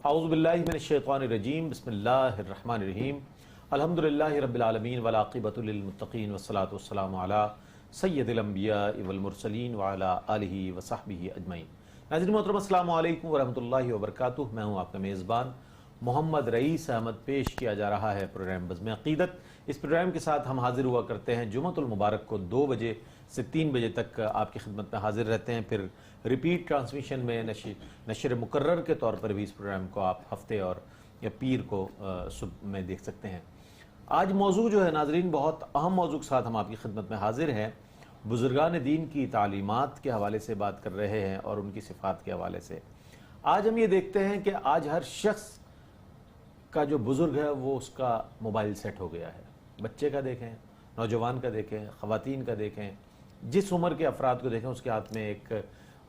اعوذ باللہ من الشیطان الرجیم، بسم اللہ الرحمن الرحیم، الحمدللہ رب العالمین والعاقبۃ للمتقین والصلاۃ والسلام علی سید الانبیاء والمرسلین وعلی آلہ وصحبہ اجمعین۔ ناظرین محترم، السلام علیکم ورحمۃ اللہ وبرکاتہ۔ میں ہوں آپ کا میزبان محمد رئیس احمد۔ پیش کیا جا رہا ہے پروگرام بزم عقیدت۔ اس پروگرام کے ساتھ ہم حاضر ہوا کرتے ہیں جمعۃ المبارک کو 2 بجے سے 3 بجے تک آپ کی خدمت میں حاضر رہتے ہیں، پھر ریپیٹ ٹرانسمیشن میں نشر مقرر کے طور پر بھی اس پروگرام کو آپ ہفتے اور یا پیر کو صبح میں دیکھ سکتے ہیں۔ آج موضوع جو ہے ناظرین بہت اہم موضوع کے ساتھ ہم آپ کی خدمت میں حاضر ہیں۔ بزرگان دین کی تعلیمات کے حوالے سے بات کر رہے ہیں اور ان کی صفات کے حوالے سے۔ آج ہم یہ دیکھتے ہیں کہ آج ہر شخص کا جو بزرگ ہے وہ اس کا موبائل سیٹ ہو گیا ہے۔ بچے کا دیکھیں، نوجوان کا دیکھیں، خواتین کا دیکھیں، جس عمر کے افراد کو دیکھیں اس کے ہاتھ میں ایک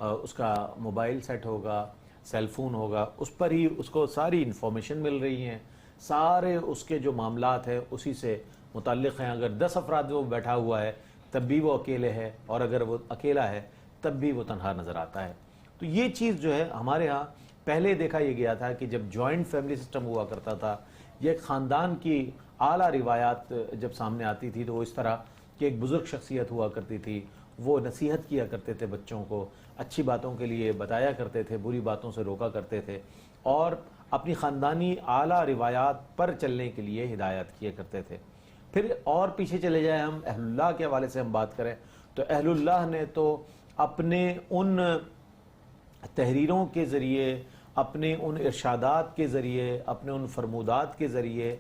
اس کا موبائل سیٹ ہوگا، سیل فون ہوگا، اس پر ہی اس کو ساری انفارمیشن مل رہی ہیں، سارے اس کے جو معاملات ہیں اسی سے متعلق ہیں۔ اگر 10 افراد وہ بیٹھا ہوا ہے تب بھی وہ اکیلے ہے، اور اگر وہ اکیلا ہے تب بھی وہ تنہا نظر آتا ہے۔ تو یہ چیز جو ہے ہمارے ہاں پہلے دیکھا یہ گیا تھا کہ جب جوائنٹ فیملی سسٹم ہوا کرتا تھا، یہ ایک خاندان کی اعلیٰ روایات جب سامنے آتی تھی تو وہ اس طرح کہ ایک بزرگ شخصیت ہوا کرتی تھی، وہ نصیحت کیا کرتے تھے بچوں کو، اچھی باتوں کے لیے بتایا کرتے تھے، بری باتوں سے روکا کرتے تھے، اور اپنی خاندانی اعلیٰ روایات پر چلنے کے لیے ہدایت کیا کرتے تھے۔ پھر اور پیچھے چلے جائیں ہم، اہل اللہ کے حوالے سے ہم بات کریں تو اہل اللہ نے تو اپنے ان تحریروں کے ذریعے، اپنے ان ارشادات کے ذریعے، اپنے ان فرمودات کے ذریعے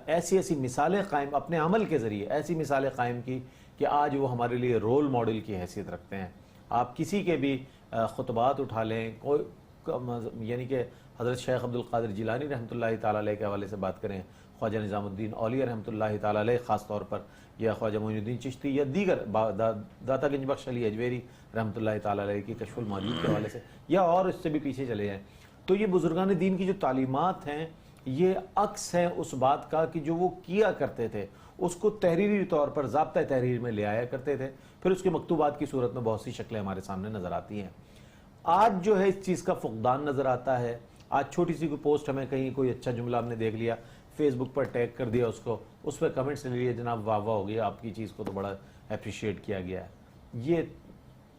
ایسی مثالیں قائم، اپنے عمل کے ذریعے ایسی مثالیں قائم کی کہ آج وہ ہمارے لیے رول ماڈل کی حیثیت رکھتے ہیں۔ آپ کسی کے بھی خطبات اٹھا لیں، یعنی کہ حضرت شیخ عبد القادر جیلانی رحمۃ اللہ تعالیٰ علیہ کے حوالے سے بات کریں، خواجہ نظام الدین اولیاء رحمۃ اللہ تعالیٰ علیہ خاص طور پر، یا خواجہ معین الدین چشتی، یا دیگر داتا گنج بخش علی اجویری رحمۃ اللہ تعالیٰ علیہ کی کشف الموجود کے حوالے سے، یا اور اس سے بھی پیچھے چلے جائیں، تو یہ بزرگان دین کی جو تعلیمات ہیں یہ عکس ہے اس بات کا کہ جو وہ کیا کرتے تھے، اس کو تحریری طور پر ضابطۂ تحریر میں لے آیا کرتے تھے، پھر اس کے مکتوبات کی صورت میں بہت سی شکلیں ہمارے سامنے نظر آتی ہیں۔ آج جو ہے اس چیز کا فقدان نظر آتا ہے۔ آج چھوٹی سی کوئی پوسٹ ہمیں کہیں کوئی اچھا جملہ ہم نے دیکھ لیا، فیس بک پر ٹیگ کر دیا اس کو، اس پہ کمنٹس لے لیے، جناب واہ واہ ہو گیا، آپ کی چیز کو تو بڑا اپریشیٹ کیا گیا ہے۔ یہ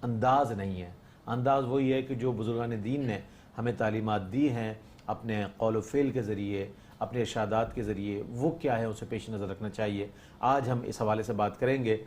انداز نہیں ہے۔ انداز وہی ہے کہ جو بزرگان دین نے ہمیں تعلیمات دی ہیں اپنے قول و فعل کے ذریعے، اپنے ارشادات کے ذریعے، وہ کیا ہے اسے پیش نظر رکھنا چاہیے۔ آج ہم اس حوالے سے بات کریں گے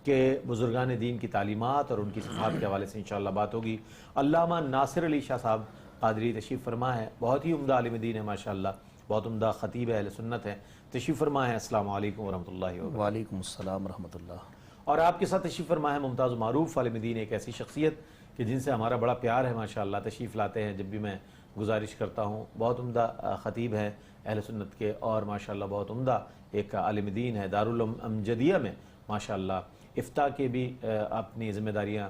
کہ بزرگان دین کی تعلیمات اور ان کی صفات کے حوالے سے انشاءاللہ بات ہوگی۔ علامہ ناصر علی شاہ صاحب قادری تشریف فرما ہے، بہت ہی عمدہ عالم دین ہے ماشاءاللہ، بہت عمدہ خطیب اہل سنت ہے، تشریف فرما ہے۔ السلام علیکم ورحمۃ اللہ وبرکاتہ۔ وعلیکم السلام ورحمۃ اللہ۔ اور آپ کے ساتھ تشریف فرما ہے ممتاز و معروف عالم دین، ایک ایسی شخصیت کہ جن سے ہمارا بڑا پیار ہے ماشاءاللہ، تشریف لاتے ہیں جب بھی میں گزارش کرتا ہوں۔ بہت عمدہ خطیب ہیں اہل سنت کے، اور ماشاءاللہ بہت عمدہ ایک عالم دین ہے، دارالامجدیہ میں ماشاءاللہ افتاء کے بھی اپنی ذمہ داریاں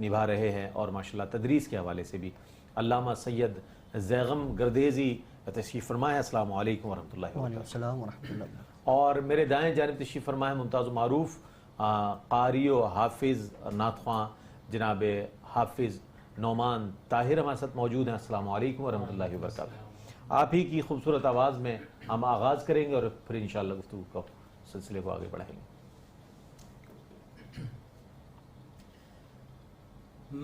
نبھا رہے ہیں، اور ماشاءاللہ تدریس کے حوالے سے بھی۔ علامہ سید زیغم گردیزی تشریف فرما ہے۔ السلام علیکم ورحمۃ اللہ وبرکاتہ۔ وعلیکم السلام ورحمۃ اللہ۔ اور میرے دائیں جانب تشریف فرما ہے ممتاز و معروف قاری و حافظ نعت خواں جناب حافظ نعمان طاہر ہمارے ساتھ موجود ہیں۔ السلام علیکم ورحمۃ اللہ وبرکاتہ۔ آپ ہی کی خوبصورت آواز میں ہم آغاز کریں گے اور پھر انشاءاللہ گفتگو کو سلسلے کو آگے بڑھائیں گے۔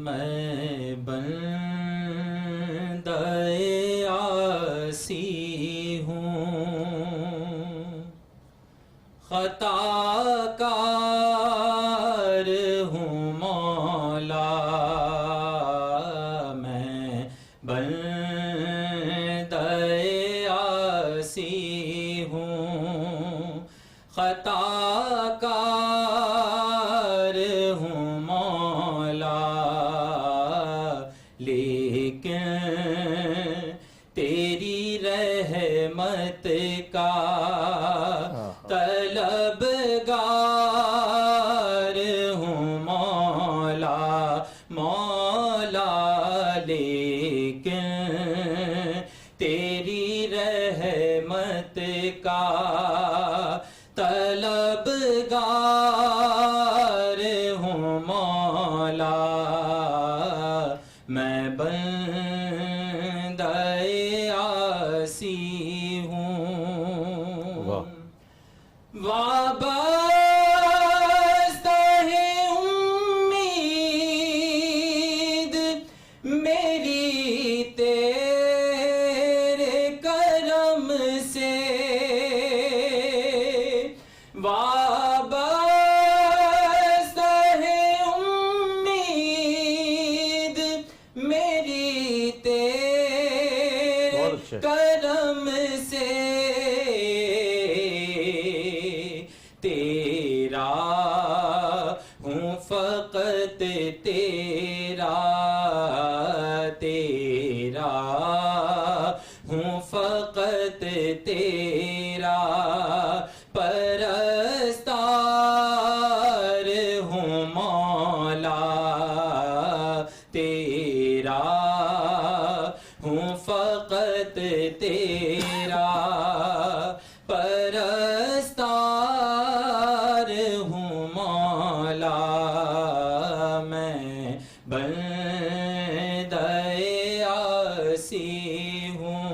میں بندہ عاصی ہوں، خطا کار ہوں مولا، میں بندہ عاصی ہوں، خطا کار ہوں مولا، لیکن تیری رحمت کا طلبگار ہوں مولا، مولا، لیکن تیری رحمت کا طلبگار ہوں مولا، کرم سے تیرا ہوں فقط تیرا تیرا ہوں فقط تیرا پرستار ہوں مولا تیرا ہوں فقط تیرا پرستار ہوں مولا میں بندہ عاصی ہوں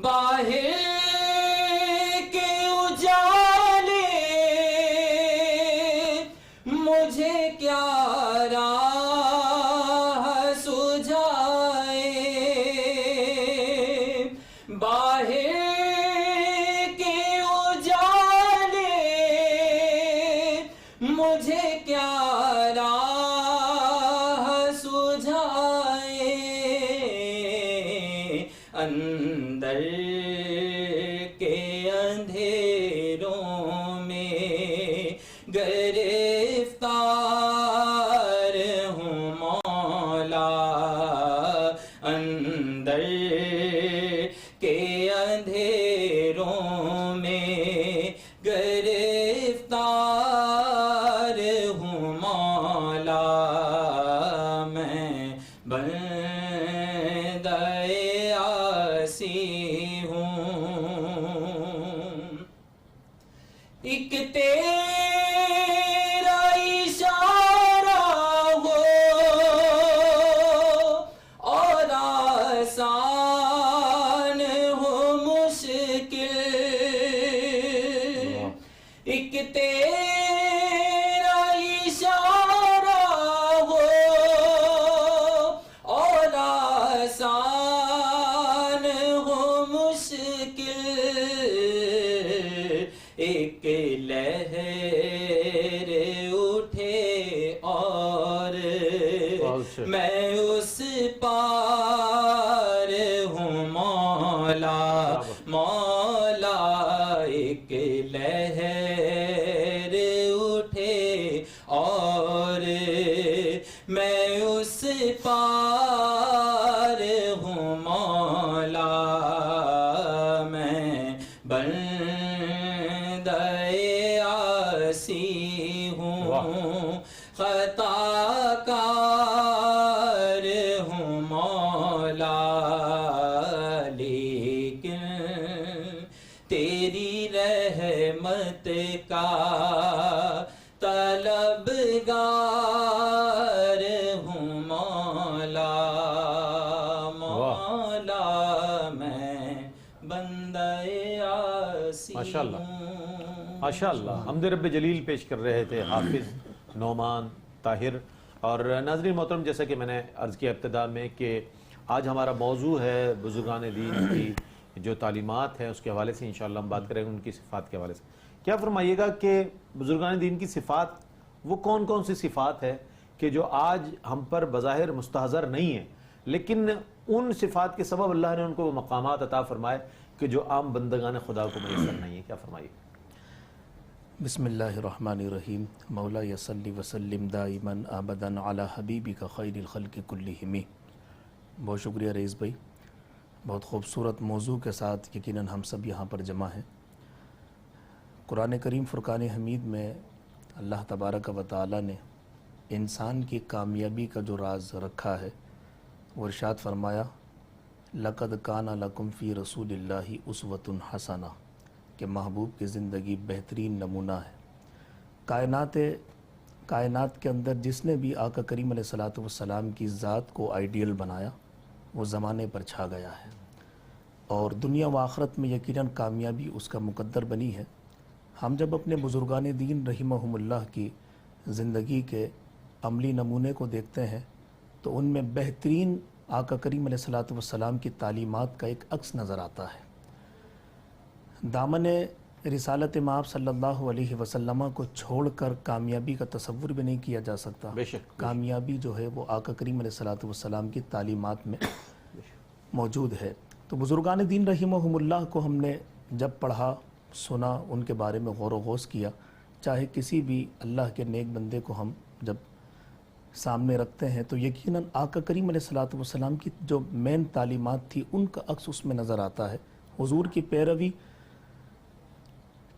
باہر کے اجالے مجھے کیا راہ سجھائے باہر کے اجالے مجھے کیا راہ سجھائے اندر کے اندھیروں میں گرفتار ہوں مولا اندر کے اندھیروں میں گرفتار ہوں مولا میں بندہ عاصی ہوں ایک تیرا اشارہ ہو اور آسان ہو مشکل ایک تیرا اشارہ ہو اور آسان ہو مشکل ایک لہر اٹھے اور میں اس پار ہوں مولا مولا ایک لہر اٹھے اور میں اس پار ہوں مولا میں بندہ عاصی ہوں خطا کار ہوں مولا لیکن تیری رحمت کا طلبگار ہوں مولا مولا میں بندہ عاصی ماشاءاللہ ہوں ماشاءاللہ حمد رب جلیل پیش کر رہے تھے حافظ نعمان طاہر. اور ناظرین محترم، جیسا کہ میں نے عرض کیا ابتدا میں کہ آج ہمارا موضوع ہے بزرگان دین کی جو تعلیمات ہیں اس کے حوالے سے انشاءاللہ ہم بات کریں گے ان کی صفات کے حوالے سے. کیا فرمائیے گا کہ بزرگان دین کی صفات وہ کون کون سی صفات ہے کہ جو آج ہم پر بظاہر مستحضر نہیں ہیں، لیکن ان صفات کے سبب اللہ نے ان کو وہ مقامات عطا فرمائے کہ جو عام بندگان خدا کو میسر نہیں ہے؟ کیا فرمائیے؟ بسم اللہ الرحمن الرحیم. مولا یصلی وسلم دائما ابدا علی حبیبک خیر الخلق کلہم. بہت شکریہ رئیس بھائی، بہت خوبصورت موضوع کے ساتھ یقیناً ہم سب یہاں پر جمع ہیں. قرآن کریم فرقان حمید میں اللہ تبارک و تعالی نے انسان کی کامیابی کا جو راز رکھا ہے وہ ارشاد فرمایا لقد کان لکم فی رسول اللہ اسوۃ حسنہ، کہ محبوب کی زندگی بہترین نمونہ ہے. کائنات کے اندر جس نے بھی آقا کریم علیہ الصلوۃ والسلام کی ذات کو آئیڈیل بنایا وہ زمانے پر چھا گیا ہے، اور دنیا و آخرت میں یقیناً کامیابی اس کا مقدر بنی ہے. ہم جب اپنے بزرگان دین رحمہم اللہ کی زندگی کے عملی نمونے کو دیکھتے ہیں تو ان میں بہترین آقا کریم علیہ الصلوۃ والسلام کی تعلیمات کا ایک عکس نظر آتا ہے. دامن رسالت مآب صلی اللہ علیہ وسلم کو چھوڑ کر کامیابی کا تصور بھی نہیں کیا جا سکتا. بے شک کامیابی جو ہے وہ آقا کریم علیہ الصلوۃ والسلام کی تعلیمات میں موجود ہے. تو بزرگان دین رحمہم اللہ کو ہم نے جب پڑھا سنا، ان کے بارے میں غور و غوص کیا، چاہے کسی بھی اللہ کے نیک بندے کو ہم جب سامنے رکھتے ہیں تو یقیناً آقا کریم علیہ الصلوۃ والسلام کی جو مین تعلیمات تھی ان کا عکس اس میں نظر آتا ہے. حضور کی پیروی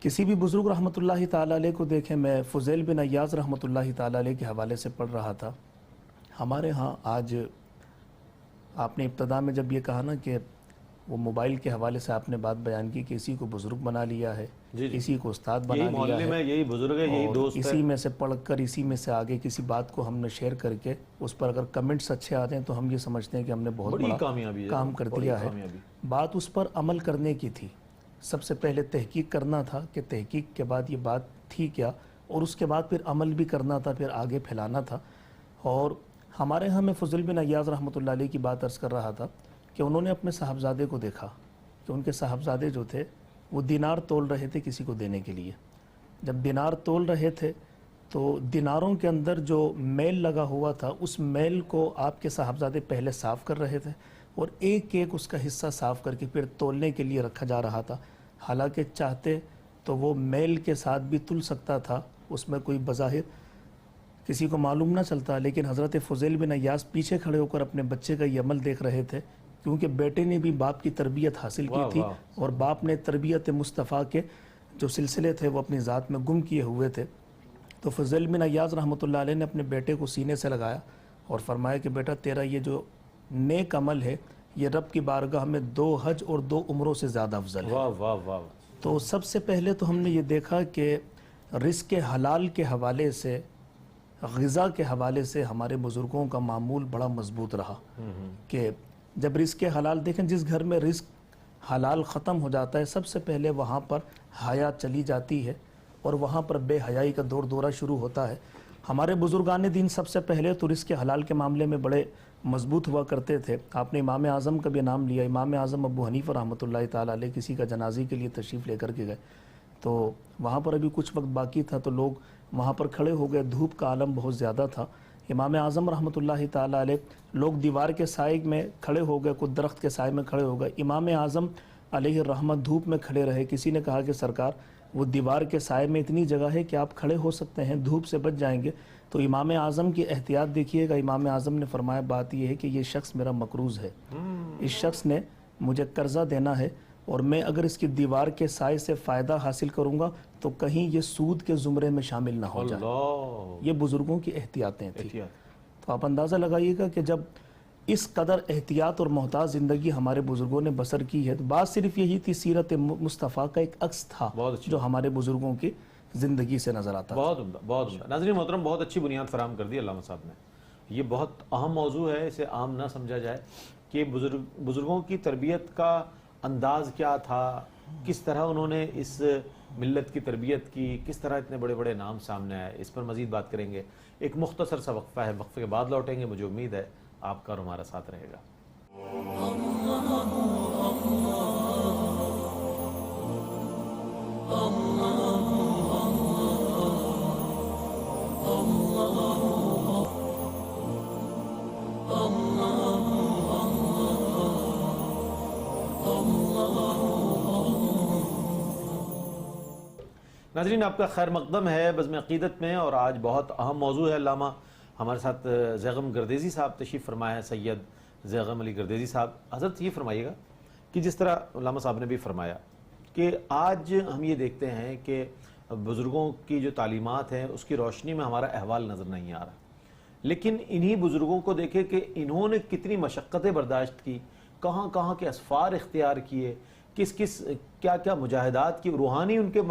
کسی بھی بزرگ رحمۃ اللہ تعالیٰ علیہ کو دیکھیں. میں فضیل بن عیاض رحمۃ اللہ تعالیٰ علیہ کے حوالے سے پڑھ رہا تھا. ہمارے ہاں آج آپ نے ابتدا میں جب یہ کہا نا کہ وہ موبائل کے حوالے سے آپ نے بات بیان کی کہ اسی کو بزرگ بنا لیا ہے، اسی کو استاد بنا لیا محلے ہے، میں یہی بزرگ ہے، یہی دوست ہے، اسی میں سے پڑھ کر اسی میں سے آگے کسی بات کو ہم نے شیئر کر کے اس پر اگر کمنٹس اچھے آتے ہیں تو ہم یہ سمجھتے ہیں کہ ہم نے بہت بڑا کام کر دیا ہے. بات اس پر عمل کرنے کی تھی. سب سے پہلے تحقیق کرنا تھا کہ تحقیق کے بعد یہ بات تھی کیا، اور اس کے بعد پھر عمل بھی کرنا تھا، پھر آگے پھیلانا تھا. اور ہمارے ہاں میں فضل بن عیاض رحمۃ اللہ علیہ کی بات عرض کر رہا تھا کہ انہوں نے اپنے صاحبزادے کو دیکھا کہ ان کے صاحبزادے جو تھے وہ دینار تول رہے تھے کسی کو دینے کے لیے. جب دینار تول رہے تھے تو دیناروں کے اندر جو میل لگا ہوا تھا اس میل کو آپ کے صاحبزادے پہلے صاف کر رہے تھے اور ایک ایک اس کا حصہ صاف کر کے پھر تولنے کے لیے رکھا جا رہا تھا. حالانکہ چاہتے تو وہ میل کے ساتھ بھی تل سکتا تھا، اس میں کوئی بظاہر کسی کو معلوم نہ چلتا، لیکن حضرت فضیل بن عیاض پیچھے کھڑے ہو کر اپنے بچے کا یہ عمل دیکھ رہے تھے، کیونکہ بیٹے نے بھی باپ کی تربیت حاصل کی تھی اور باپ نے تربیت مصطفیٰ کے جو سلسلے تھے وہ اپنی ذات میں گم کیے ہوئے تھے. تو فضیل بن عیاض رحمۃ اللہ علیہ نے اپنے بیٹے کو سینے سے لگایا اور فرمایا کہ بیٹا تیرا یہ جو نیک عمل ہے یہ رب کی بارگاہ میں 2 حج اور 2 عمروں سے زیادہ افضل ہے. واہ واہ واہ. تو سب سے پہلے تو ہم نے یہ دیکھا کہ رزق حلال کے حوالے سے، غذا کے حوالے سے ہمارے بزرگوں کا معمول بڑا مضبوط رہا کہ جب رزق حلال دیکھیں، جس گھر میں رزق حلال ختم ہو جاتا ہے سب سے پہلے وہاں پر حیا چلی جاتی ہے اور وہاں پر بے حیائی کا دور دورہ شروع ہوتا ہے. ہمارے بزرگان دین سب سے پہلے تو رزق حلال کے معاملے میں بڑے مضبوط ہوا کرتے تھے. آپ نے امام اعظم کا بھی نام لیا. امام اعظم ابو حنیفہ رحمۃ اللہ تعالیٰ علیہ کسی کا جنازے کے لیے تشریف لے کر کے گئے تو وہاں پر ابھی کچھ وقت باقی تھا تو لوگ وہاں پر کھڑے ہو گئے. دھوپ کا عالم بہت زیادہ تھا. امام اعظم رحمۃ اللہ تعالیٰ علیہ لوگ دیوار کے سائے میں کھڑے ہو گئے، کچھ درخت کے سائے میں کھڑے ہو گئے. امام اعظم علیہ الرحمت دھوپ میں کھڑے رہے. کسی نے کہا کہ سرکار وہ دیوار کے سائے میں اتنی جگہ ہے کہ آپ کھڑے ہو سکتے ہیں، دھوپ سے بچ جائیں گے. تو امام اعظم کی احتیاط دیکھیے گا. امام اعظم نے فرمایا بات یہ ہے کہ یہ شخص میرا مقروض ہے، اس شخص نے مجھے قرضہ دینا ہے اور میں اگر اس کی دیوار کے سائے سے فائدہ حاصل کروں گا تو کہیں یہ سود کے زمرے میں شامل نہ ہو جائے. یہ بزرگوں کی احتیاطیں تھیں. تو آپ اندازہ لگائیے گا کہ جب اس قدر احتیاط اور محتاط زندگی ہمارے بزرگوں نے بسر کی ہے تو بات صرف یہی تھی، سیرت مصطفیٰ کا ایک عکس تھا جو ہمارے بزرگوں کی زندگی سے نظر آتا. بہت عمدہ، بہت عمدہ. ناظرین محترم، بہت اچھی بنیاد فراہم کر دی علامہ صاحب نے. یہ بہت اہم موضوع ہے، اسے عام نہ سمجھا جائے کہ بزرگوں کی تربیت کا انداز کیا تھا، کس طرح انہوں نے اس ملت کی تربیت کی، کس طرح اتنے بڑے بڑے نام سامنے آئے. اس پر مزید بات کریں گے. ایک مختصر سا وقفہ ہے، وقفے کے بعد لوٹیں گے. مجھے امید ہے آپ کا اور ہمارا ساتھ رہے گا. ناظرین، آپ کا خیر مقدم ہے بزم عقیدت میں، اور آج بہت اہم موضوع ہے. علامہ ہمارے ساتھ زیغم گردیزی صاحب تشریف فرمائے ہیں، سید زیغم علی گردیزی صاحب. حضرت یہ فرمائیے گا کہ جس طرح علامہ صاحب نے بھی فرمایا کہ آج ہم یہ دیکھتے ہیں کہ بزرگوں کی جو تعلیمات ہیں اس کی روشنی میں ہمارا احوال نظر نہیں آ رہا، لیکن انہی بزرگوں کو دیکھے کہ انہوں نے کتنی مشقتیں برداشت کی، کہاں کہاں کے اسفار اختیار کیے، کس کیا کیا مجاہدات کی. روحانی ان کے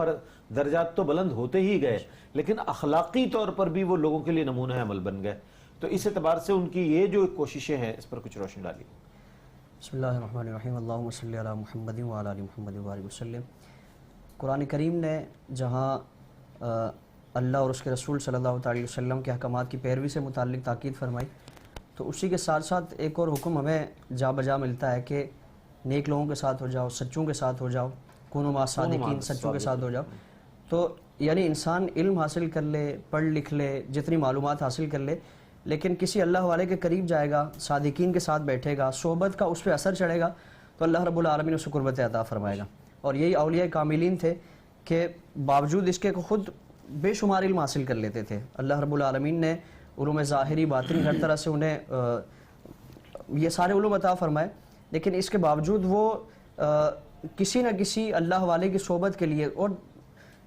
درجات تو بلند ہوتے ہی گئے، لیکن اخلاقی طور پر بھی وہ لوگوں کے لیے نمونہ عمل بن گئے. تو اس اعتبار سے ان کی یہ جو کوششیں ہیں اس پر کچھ روشنی ڈالی. بسم اللہ الرحمن الرحیم. اللہم صلی علی محمد وعلی آل محمد وبارک وسلم. قرآن کریم نے جہاں اللہ اور اس کے رسول صلی اللہ علیہ وسلم کے احکامات کی پیروی سے متعلق تاکید فرمائی، تو اسی کے ساتھ ساتھ ایک اور حکم ہمیں جا بجا ملتا ہے کہ نیک لوگوں کے ساتھ ہو جاؤ، سچوں کے ساتھ ہو جاؤ. کونوا مع صادقین، سچوں کے ساتھ ہو جاؤ. تو یعنی انسان علم حاصل کر لے، پڑھ لکھ لے، جتنی معلومات حاصل کر لے، لیکن کسی اللہ والے کے قریب جائے گا، صادقین کے ساتھ بیٹھے گا، صحبت کا اس پہ اثر چڑھے گا، تو اللہ رب العالمین اسے قربت عطا فرمائے گا. اور یہی اولیاء کاملین تھے کہ باوجود اس کے خود بے شمار علم حاصل کر لیتے تھے. اللہ رب العالمین نے علوم ظاہری باطنی ہر طرح سے انہیں یہ سارے علوم عطا فرمائے، لیکن اس کے باوجود وہ کسی نہ کسی اللہ والے کی صحبت کے لیے، اور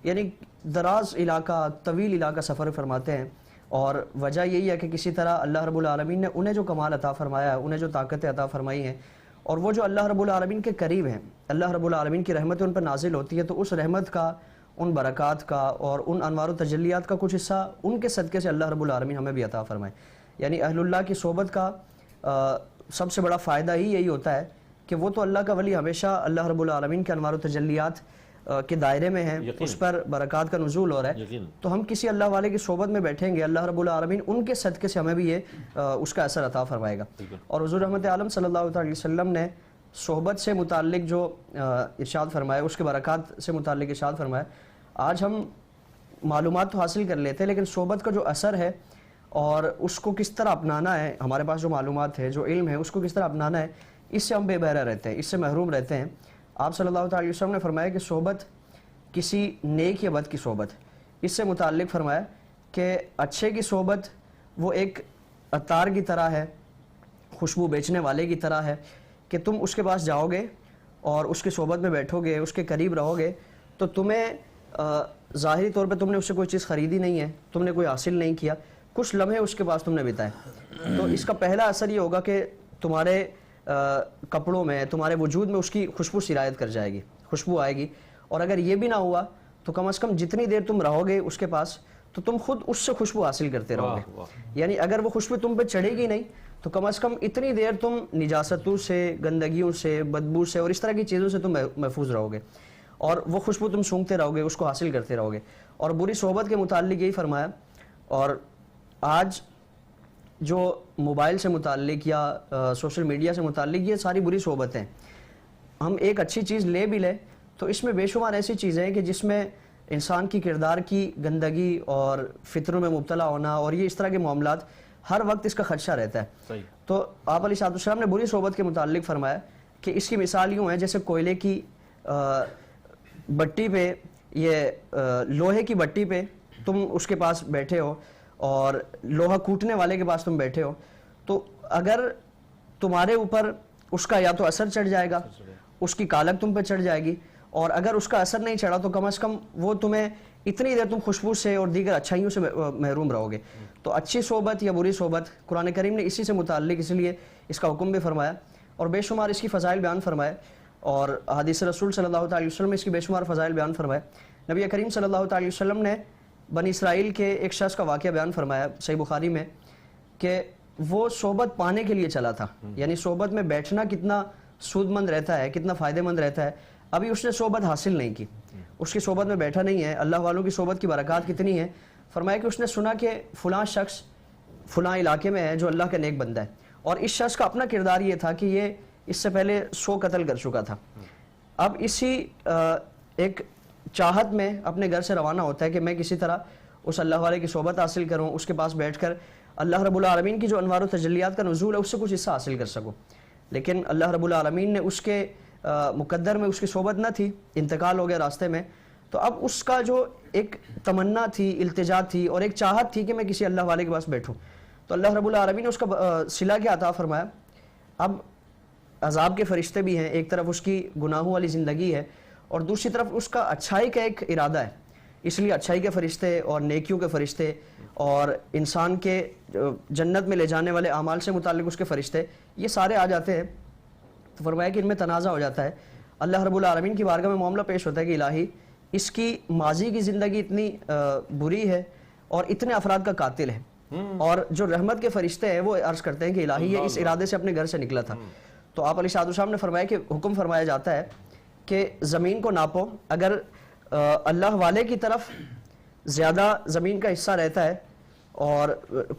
یعنی دراز علاقہ، طویل علاقہ سفر فرماتے ہیں. اور وجہ یہی ہے کہ کسی طرح اللہ رب العالمین نے انہیں جو کمال عطا فرمایا ہے، انہیں جو طاقتیں عطا فرمائی ہیں، اور وہ جو اللہ رب العالمین کے قریب ہیں، اللہ رب العالمین کی رحمت ان پر نازل ہوتی ہے، تو اس رحمت کا، ان برکات کا اور ان انوار و تجلیات کا کچھ حصہ ان کے صدقے سے اللہ رب العالمین ہمیں بھی عطا فرمائے. یعنی اہل اللہ کی صحبت کا سب سے بڑا فائدہ ہی یہی ہوتا ہے کہ وہ تو اللہ کا ولی ہمیشہ اللہ رب العالمین کے انوار و تجلیات کے دائرے میں ہیں، اس پر برکات کا نزول ہو رہا ہے. تو ہم کسی اللہ والے کی صحبت میں بیٹھیں گے، اللہ رب العالمین ان کے صدقے سے ہمیں بھی یہ اس کا اثر عطا فرمائے گا. اور حضور رحمت عالم صلی اللہ علیہ وسلم نے صحبت سے متعلق جو ارشاد فرمایا، اس کے برکات سے متعلق ارشاد فرمایا. آج ہم معلومات تو حاصل کر لیتے ہیں، لیکن صحبت کا جو اثر ہے اور اس کو کس طرح اپنانا ہے، ہمارے پاس جو معلومات ہے، جو علم ہے، اس کو کس طرح اپنانا ہے، اس سے ہم بے بہرہ رہتے ہیں، اس سے محروم رہتے ہیں. آپ صلی اللہ علیہ وسلم نے فرمایا کہ صحبت کسی نیک یا بد کی صحبت، اس سے متعلق فرمایا کہ اچھے کی صحبت وہ ایک عطار کی طرح ہے، خوشبو بیچنے والے کی طرح ہے، کہ تم اس کے پاس جاؤ گے اور اس کی صحبت میں بیٹھو گے، اس کے قریب رہو گے، تو تمہیں ظاہری طور پہ تم نے اس سے کوئی چیز خریدی نہیں ہے، تم نے کوئی حاصل نہیں کیا، کچھ لمحے اس کے پاس تم نے بتائے. تو اس کا پہلا اثر یہ ہوگا کہ تمہارے کپڑوں میں، تمہارے وجود میں اس کی خوشبو سرایت کر جائے گی، خوشبو آئے گی. اور اگر یہ بھی نہ ہوا تو کم از کم جتنی دیر تم رہو گے اس کے پاس تو تم خود اس سے خوشبو حاصل کرتے رہو گے. یعنی اگر وہ خوشبو تم پہ چڑھے گی نہیں تو کم از کم اتنی دیر تم نجاستوں سے، گندگیوں سے، بدبو سے اور اس طرح کی چیزوں سے تم محفوظ رہو گے، اور وہ خوشبو تم سونگتے رہو گے، اس کو حاصل کرتے رہو گے. اور بری صحبت کے متعلق یہی فرمایا. اور آج جو موبائل سے متعلق یا سوشل میڈیا سے متعلق یہ ساری بری صحبتیں، ہم ایک اچھی چیز لے بھی لیں تو اس میں بے شمار ایسی چیزیں ہیں کہ جس میں انسان کی کردار کی گندگی اور فطروں میں مبتلا ہونا اور یہ اس طرح کے معاملات ہر وقت اس کا خدشہ رہتا ہے. تو آپ علیہ السلام نے بری صحبت کے متعلق فرمایا کہ اس کی مثال یوں ہے جیسے کوئلے کی بٹی پہ، یہ لوہے کی بٹی پہ تم اس کے پاس بیٹھے ہو اور لوہا کوٹنے والے کے پاس تم بیٹھے ہو، تو اگر تمہارے اوپر اس کا یا تو اثر چڑھ جائے گا، اس کی کالک تم پہ چڑھ جائے گی، اور اگر اس کا اثر نہیں چڑھا تو کم از کم وہ تمہیں اتنی دیر تم خوشبو سے اور دیگر اچھائیوں سے محروم رہو گے. تو اچھی صحبت یا بری صحبت، قرآن کریم نے اسی سے متعلق اس لیے اس کا حکم بھی فرمایا اور بے شمار اس کی فضائل بیان فرمائے، اور حدیث رسول صلی اللہ علیہ وسلم اس کی بے شمار فضائل بیان فرمائے. نبی کریم صلی اللہ علیہ وسلم نے بنی اسرائیل کے ایک شخص کا واقعہ بیان فرمایا صحیح بخاری میں کہ وہ صحبت پانے کے لیے چلا تھا. یعنی صحبت میں بیٹھنا کتنا سود مند رہتا ہے، کتنا فائدہ مند رہتا ہے. ابھی اس نے صحبت حاصل نہیں کی، اس کی صحبت میں بیٹھا نہیں ہے. اللہ والوں کی صحبت کی برکات کتنی ہے. فرمایا کہ اس نے سنا کہ فلاں شخص فلاں علاقے میں ہے جو اللہ کا نیک بندہ ہے، اور اس شخص کا اپنا کردار یہ تھا کہ یہ اس سے پہلے 100 قتل کر چکا تھا. اب اسی ایک چاہت میں اپنے گھر سے روانہ ہوتا ہے کہ میں کسی طرح اس اللہ والے کی صحبت حاصل کروں، اس کے پاس بیٹھ کر اللہ رب العالمین کی جو انوار و تجلیات کا نزول ہے اس سے کچھ حصہ حاصل کر سکوں. لیکن اللہ رب العالمین نے اس کے مقدر میں اس کی صحبت نہ تھی، انتقال ہو گیا راستے میں. تو اب اس کا جو ایک تمنا تھی، التجا تھی اور ایک چاہت تھی کہ میں کسی اللہ والے کے پاس بیٹھوں، تو اللہ رب العالمین نے اس کا صلہ کیا عطا فرمایا. اب عذاب کے فرشتے بھی ہیں، ایک طرف اس کی گناہوں والی زندگی ہے اور دوسری طرف اس کا اچھائی کا ایک ارادہ ہے. اس لیے اچھائی کے فرشتے اور نیکیوں کے فرشتے اور انسان کے جنت میں لے جانے والے اعمال سے متعلق اس کے فرشتے یہ سارے آ جاتے ہیں. تو فرمایا کہ ان میں تنازع ہو جاتا ہے. اللہ رب العالمین کی بارگاہ میں معاملہ پیش ہوتا ہے کہ الہی اس کی ماضی کی زندگی اتنی بری ہے اور اتنے افراد کا قاتل ہے، اور جو رحمت کے فرشتے ہیں وہ عرض کرتے ہیں کہ الہی یہ اس ارادے سے اپنے گھر سے نکلا تھا. تو آپ علیہ السلام نے فرمایا کہ حکم فرمایا جاتا ہے کہ زمین کو ناپو، اگر اللہ والے کی طرف زیادہ زمین کا حصہ رہتا ہے اور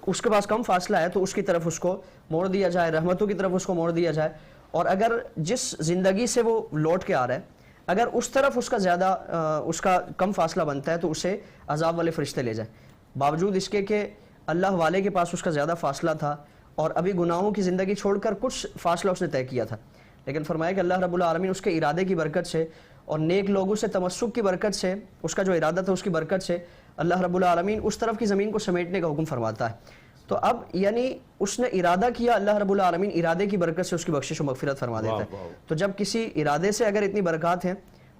اس کے پاس کم فاصلہ ہے تو اس کی طرف اس کو موڑ دیا جائے، رحمتوں کی طرف اس کو موڑ دیا جائے. اور اگر جس زندگی سے وہ لوٹ کے آ رہا ہے اگر اس طرف اس کا زیادہ اس کا کم فاصلہ بنتا ہے تو اسے عذاب والے فرشتے لے جائیں، باوجود اس کے کہ اللہ والے کے پاس اس کا زیادہ فاصلہ تھا اور ابھی گناہوں کی زندگی چھوڑ کر کچھ فاصلہ اس نے طے کیا تھا، لیکن فرمایا کہ اللہ رب العالمین اس کے ارادے کی برکت سے اور نیک لوگوں سے تمسک کی برکت سے، اس کا جو ارادہ تھا اس کی برکت سے اللہ رب العالمین اس طرف کی زمین کو سمیٹنے کا حکم فرماتا ہے۔ تو اب یعنی اس نے ارادہ کیا، اللہ رب العالمین ارادے کی برکت سے اس کی بخشش و مغفرت فرما دیتا ہے۔ تو جب کسی ارادے سے اگر اتنی برکات ہیں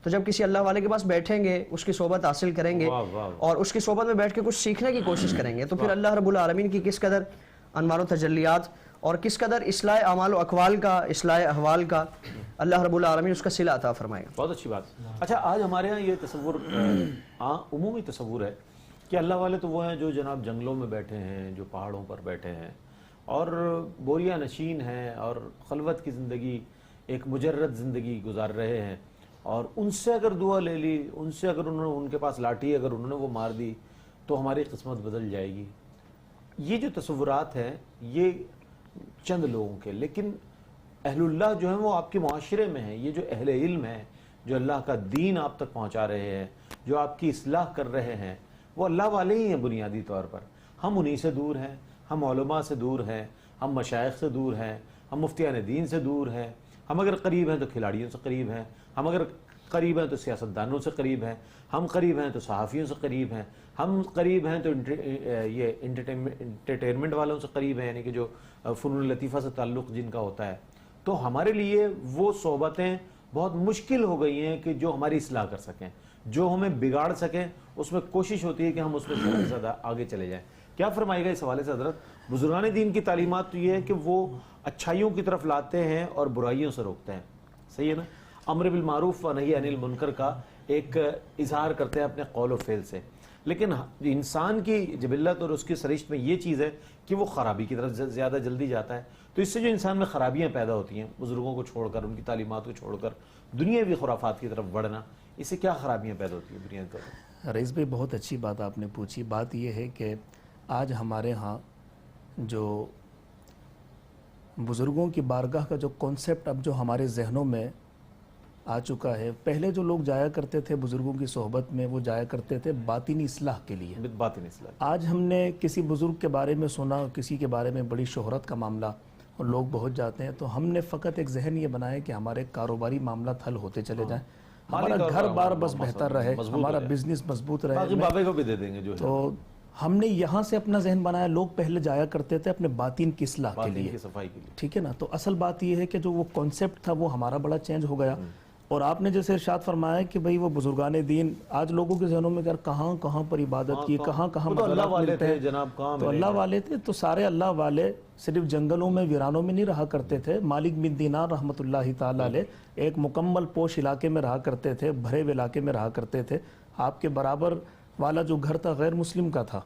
تو جب کسی اللہ والے کے پاس بیٹھیں گے، اس کی صحبت حاصل کریں گے اور اس کی صحبت میں بیٹھ کے کچھ سیکھنے کی کوشش کریں گے، تو پھر اللہ رب العالمین کی کس قدر انوار و تجلیات اور کس قدر اصلاح اعمال و اقوال کا، اصلاح احوال کا اللہ رب العالمین اس کا صلہ عطا فرمائے گا۔ بہت اچھی بات۔ اچھا، آج ہمارے ہاں یہ تصور عمومی تصور ہے کہ اللہ والے تو وہ ہیں جو جناب جنگلوں میں بیٹھے ہیں، جو پہاڑوں پر بیٹھے ہیں اور بوریاں نشین ہیں اور خلوت کی زندگی، ایک مجرد زندگی گزار رہے ہیں، اور ان سے اگر دعا لے لی، ان سے اگر انہوں نے، ان کے پاس لاٹھی اگر انہوں نے وہ مار دی تو ہماری قسمت بدل جائے گی۔ یہ جو تصورات ہیں یہ چند لوگوں کے، لیکن اہل اللہ جو ہیں وہ آپ کے معاشرے میں ہیں، یہ جو اہل علم ہیں، جو اللہ کا دین آپ تک پہنچا رہے ہیں، جو آپ کی اصلاح کر رہے ہیں، وہ اللہ والے ہی ہیں بنیادی طور پر۔ ہم انہی سے دور ہیں، ہم علماء سے دور ہیں، ہم مشائخ سے دور ہیں، ہم مفتیان دین سے دور ہیں، ہم اگر قریب ہیں تو کھلاڑیوں سے قریب ہیں، ہم اگر قریب ہیں تو سیاستدانوں سے قریب ہیں، ہم قریب ہیں تو صحافیوں سے قریب ہیں، ہم قریب ہیں تو یہ انٹرٹینمنٹ والوں سے قریب ہیں، یعنی کہ جو فنون لطیفہ سے تعلق جن کا ہوتا ہے۔ تو ہمارے لیے وہ صحبتیں بہت مشکل ہو گئی ہیں کہ جو ہماری اصلاح کر سکیں، جو ہمیں بگاڑ سکیں، اس میں کوشش ہوتی ہے کہ ہم اس میں زیادہ سے زیادہ آگے چلے جائیں۔ کیا فرمائے گا اس حوالے سے حضرت؟ بزرگان دین کی تعلیمات تو یہ ہے کہ وہ اچھائیوں کی طرف لاتے ہیں اور برائیوں سے روکتے ہیں، صحیح ہے نا؟ امر بالمعروف و نہی عن المنکر کا ایک اظہار کرتے ہیں اپنے قول و فعل سے، لیکن انسان کی جبلت اور اس کی سرشت میں یہ چیز ہے کہ وہ خرابی کی طرف زیادہ جلدی جاتا ہے۔ تو اس سے جو انسان میں خرابیاں پیدا ہوتی ہیں، بزرگوں کو چھوڑ کر، ان کی تعلیمات کو چھوڑ کر دنیاوی خرافات کی طرف بڑھنا، اس سے کیا خرابیاں پیدا ہوتی ہیں بنیادی طور پر؟ رئیس بھائی بہت اچھی بات آپ نے پوچھی۔ بات یہ ہے کہ آج ہمارے ہاں جو بزرگوں کی بارگاہ کا جو کانسیپٹ اب جو ہمارے ذہنوں میں آ چکا ہے، پہلے جو لوگ جایا کرتے تھے بزرگوں کی صحبت میں، وہ جایا کرتے تھے باطنی اصلاح کے لیے۔ باطنی اصلاح۔ آج ہم نے کسی بزرگ کے بارے میں سنا، کسی کے بارے میں بڑی شہرت کا معاملہ اور لوگ بہت جاتے ہیں، تو ہم نے فقط ایک ذہن یہ بنایا کہ ہمارے کاروباری معاملات حل ہوتے چلے جائیں، ہمارا گھر بار بس بہتر رہے، ہمارا بزنس مضبوط رہے، باقی بابے کو بھی دے دیں گے جو ہے۔ تو ہم نے یہاں سے اپنا ذہن بنایا۔ لوگ پہلے جایا کرتے تھے اپنے باطن کی اصلاح کے لیے، صفائی کے لیے، ٹھیک ہے نا؟ تو اصل بات یہ ہے کہ جو وہ کانسیپٹ تھا وہ ہمارا بڑا چینج ہو گیا، اور آپ نے جیسے ارشاد فرمایا کہ بھئی وہ بزرگان دین آج لوگوں کے ذہنوں میں کہاں کہاں پر عبادت کی، کہاں کہاں اللہ والے تھے جناب، کہاں تو اللہ والے تھے، تو سارے اللہ والے صرف جنگلوں میں ویرانوں میں نہیں رہا کرتے تھے۔ مالک بن دینار رحمۃ اللہ تعالی علیہ ایک مکمل پوش علاقے میں رہا کرتے تھے، بھرے ہوئے علاقے میں رہا کرتے تھے۔ آپ کے برابر والا جو گھر تھا غیر مسلم کا تھا۔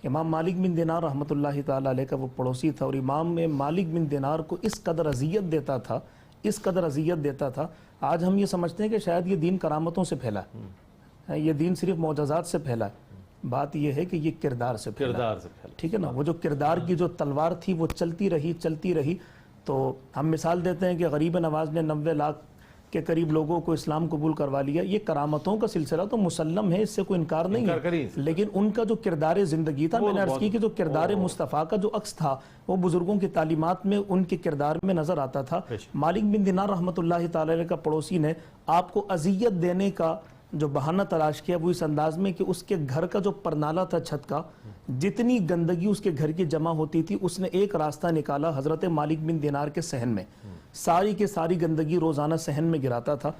امام مالک بن دینار رحمۃ اللہ تعالی علیہ کا وہ پڑوسی تھا، اور امام مالک بن دینار کو اس قدر اذیت دیتا تھا، اس قدر اذیت دیتا تھا۔ آج ہم یہ سمجھتے ہیں کہ شاید یہ دین کرامتوں سے پھیلا ہے، یہ دین صرف معجزات سے پھیلا ہے۔ بات یہ ہے کہ یہ کردار سے پھیلا، ٹھیک ہے نا؟ وہ جو کردار کی جو تلوار تھی وہ چلتی رہی۔ تو ہم مثال دیتے ہیں کہ غریب نواز نے 90 لاکھ کے قریب لوگوں کو اسلام قبول کروا لیا۔ یہ کرامتوں کا سلسلہ تو مسلم ہے، اس سے کوئی انکار نہیں ہے، لیکن ان کا جو کردار زندگی تھا، میں نے عرض کی کہ جو کردار مصطفیٰ کا جو عکس تھا وہ بزرگوں کی تعلیمات میں ان کے کردار میں نظر آتا تھا۔ مالک بن دینار رحمۃ اللہ تعالی علیہ کا پڑوسی نے آپ کو اذیت دینے کا جو بہانہ تلاش کیا وہ اس انداز میں کہ اس کے گھر کا جو پرنالہ تھا چھت کا، جتنی گندگی اس کے گھر کی جمع ہوتی تھی، اس نے ایک راستہ نکالا حضرت مالک بن دینار کے صحن میں، ساری کی ساری گندگی روزانہ صحن میں گراتا تھا۔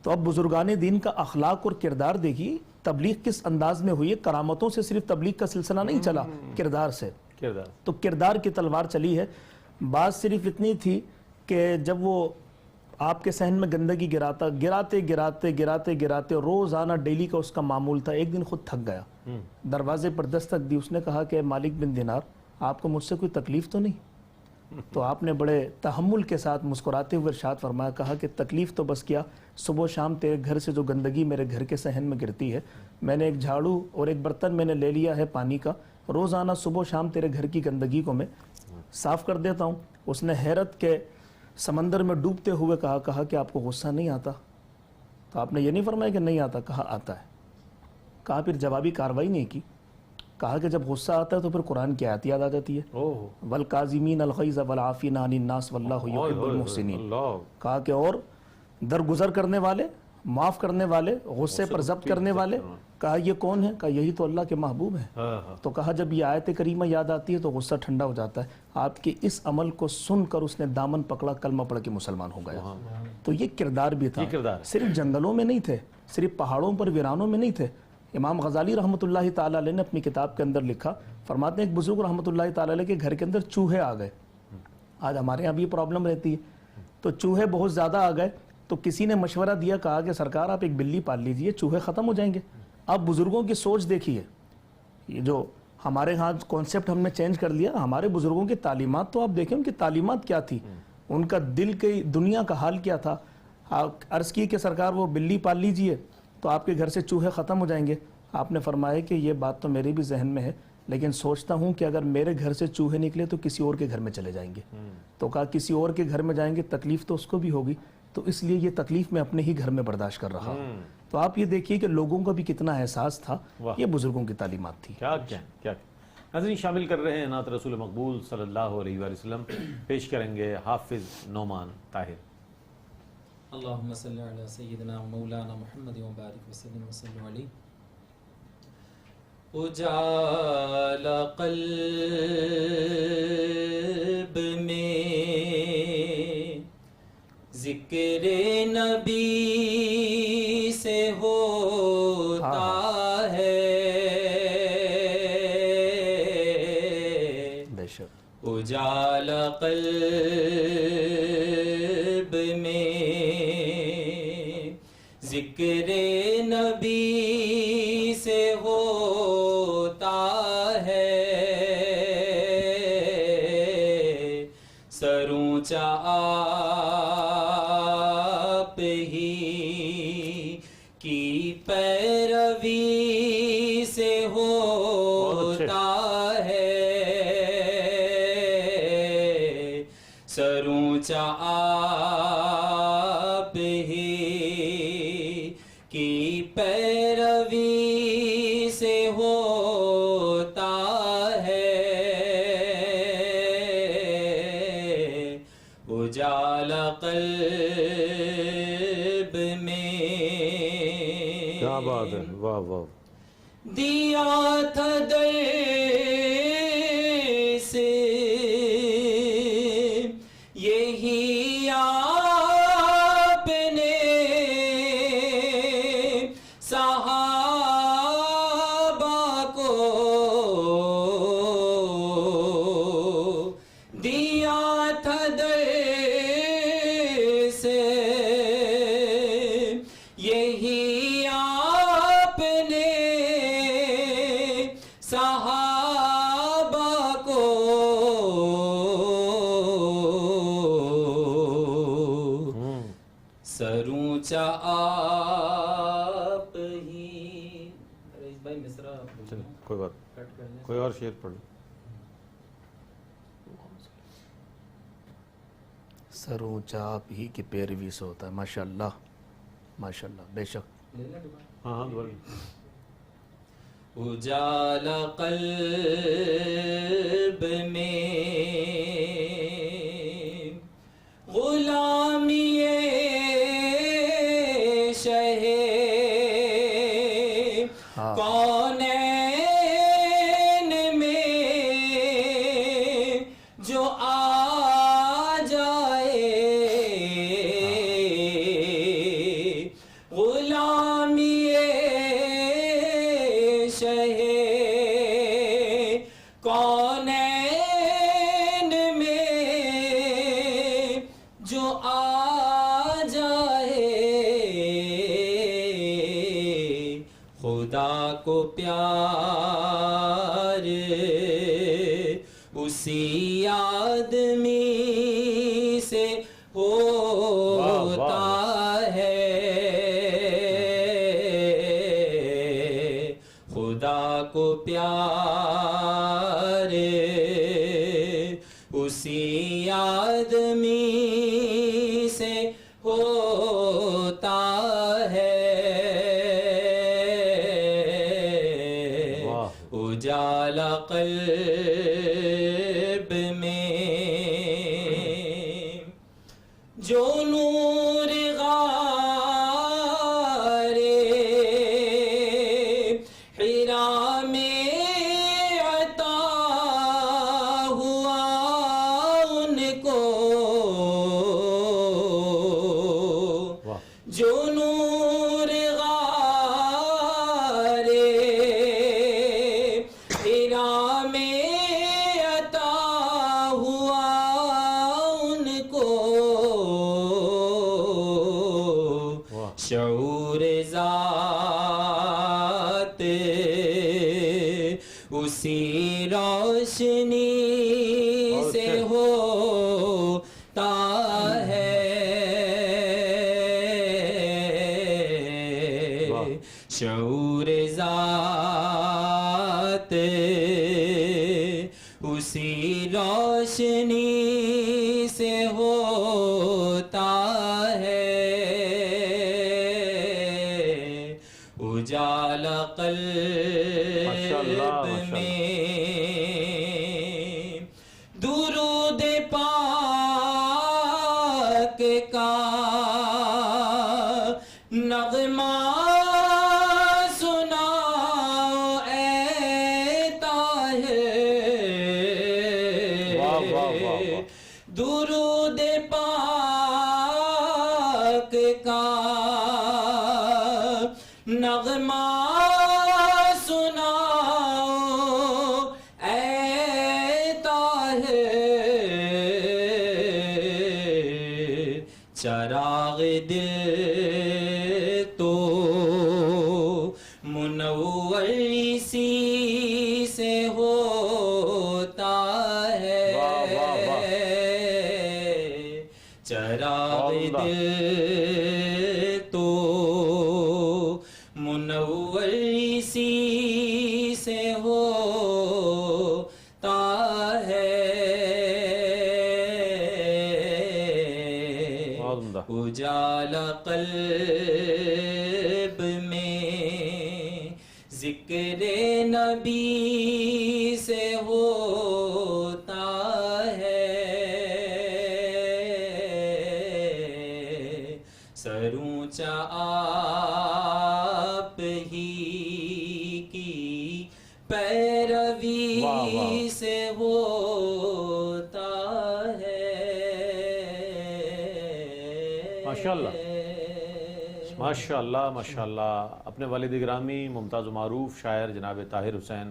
تو اب بزرگان دین کا اخلاق اور کردار دیکھیے، تبلیغ کس انداز میں ہوئی ہے۔ کرامتوں سے صرف تبلیغ کا سلسلہ نہیں چلا، کردار سے، تو کردار کی تلوار چلی ہے۔ بات صرف اتنی تھی کہ جب وہ آپ کے صحن میں گندگی گراتے روزانہ ڈیلی کا اس کا معمول تھا، ایک دن خود تھک گیا، دروازے پر دستک دی، اس نے کہا کہ مالک بن دینار آپ کو مجھ سے کوئی تکلیف تو نہیں؟ تو آپ نے بڑے تحمل کے ساتھ مسکراتے ہوئے ارشاد فرمایا، کہا کہ تکلیف تو بس کیا، صبح شام تیرے گھر سے جو گندگی میرے گھر کے صحن میں گرتی ہے، میں نے ایک جھاڑو اور ایک برتن میں نے لے لیا ہے پانی کا، روزانہ صبح شام تیرے گھر کی گندگی کو میں صاف کر دیتا ہوں۔ اس نے حیرت کے سمندر میں ڈوبتے ہوئے کہا کہ آپ کو غصہ نہیں آتا؟ تو آپ نے یہ نہیں فرمایا کہ نہیں آتا، کہا آتا ہے. کہا پھر جوابی کارروائی نہیں کی، کہا کہ جب غصہ آتا ہے تو پھر قرآن کی آیت یاد آ جاتی ہے، والکاظمین الغیظ والعافین عن الناس واللہ یحب المحسنین. کہا کہ اور درگزر کرنے والے، معاف کرنے والے، غصے پر ضبط کرنے والے. کہا یہ کون ہے؟ کہا یہی تو اللہ کے محبوب ہیں. تو کہا جب یہ آیت کریمہ یاد آتی ہے تو غصہ ٹھنڈا ہو جاتا ہے. آپ کے اس عمل کو سن کر اس نے دامن پکڑا، کلمہ پڑھ کے مسلمان ہو گیا. تو یہ کردار بھی تھا، صرف جنگلوں میں نہیں تھے، صرف پہاڑوں پر ویرانوں میں نہیں تھے. امام غزالی رحمۃ اللہ تعالیٰ علیہ نے اپنی کتاب کے اندر لکھا، فرماتے ہیں ایک بزرگ رحمۃ اللہ تعالیٰ علیہ کے گھر کے اندر چوہے آ گئے. آج ہمارے یہاں بھی یہ پرابلم رہتی ہے. تو چوہے بہت زیادہ آ گئے تو کسی نے مشورہ دیا، کہا کہ سرکار آپ ایک بلی پال لیجئے، چوہے ختم ہو جائیں گے. آپ بزرگوں کی سوچ دیکھیے، یہ جو ہمارے ہاں کانسیپٹ ہم نے چینج کر لیا. ہمارے بزرگوں کی تعلیمات تو آپ دیکھیں، ان کی تعلیمات کیا تھی، ان کا دل کی دنیا کا حال کیا تھا. عرض کی کہ سرکار وہ بلی پال لیجئے تو آپ کے گھر سے چوہے ختم ہو جائیں گے. آپ نے فرمایا کہ یہ بات تو میرے بھی ذہن میں ہے، لیکن سوچتا ہوں کہ اگر میرے گھر سے چوہے نکلے تو کسی اور کے گھر میں چلے جائیں گے. تو کہا کسی اور کے گھر میں جائیں گے تکلیف تو اس کو بھی ہوگی، تو اس لیے یہ تکلیف میں اپنے ہی گھر میں برداشت کر رہا ہوں. تو آپ یہ دیکھیے کہ لوگوں کا بھی کتنا احساس تھا، یہ بزرگوں کی تعلیمات تھی. کیا ناظرین شامل کر رہے ہیں نعت رسول مقبول صلی اللہ علیہ وآلہ وسلم. پیش کریں گے حافظ نعمان طاہر. اللہم صلی علی سیدنا مولانا محمد وبارک وسلم وسلم علیہ. اجالا قلب میں ذکر نبی سے ہوتا ہے، بے شک اجالا قلب میں ذکر نبی سے ہوتا ہے، سر اونچا آپ ہی کی پیروی سے ہوتا ہے، سر اونچا آپ ہی کی پیروی سے ہوتا ہے، اجالا قلب میں. کیا بات ہے، واہ واہ. دیا تھا در سے یہی آپ نے صحابہ کو دیا تھا در سے، یہی آپ نے صحابہ کو سر اونچا آپ ہی. رئیس بھائی مصرع کوئی بات، کوئی اور شعر پڑھ لو. سر اونچا آپ ہی کی پیروی سے ہوتا ہے. ماشاء اللہ ماشاء اللہ، بے شک. ہاں اجالا قلب میں غلامی شہ کونین میں جو آ جائے، غلامی شہ کونین میں جو آ جائے، خدا کو پیار اسی آدمی سے ہوتا ہے، خدا کو پیار اسی آدمی سے ہوتا ہے، قلب میں جو نور غار حرا میں عطا ہوا ان کو، جو نور غار حرا میں عطا ہوا ان کو، شعور ذات اسی روشنی سے ہوتا ہے، شعور ذات اسی روشنی سے ہوتا ہے، اجالا قلب میں درود پاک کا نغمہ سناؤ اے طاہر، درود پاک کا نغمہ سناؤ اے طاہر، چراغ دل تو منور اسی سے ہوتا ہے، چراغ دل تو منور اسی سے ہوتا ہے، اجالا قلب میں ذکر نبی سے ہوتا ہے، سر اونچا آپ ہی کی پیروی سے ہوتا ہے، ماشاءاللہ ماشاءاللہ ماشاءاللہ۔ اپنے والد گرامی ممتاز و معروف شاعر جناب طاہر حسین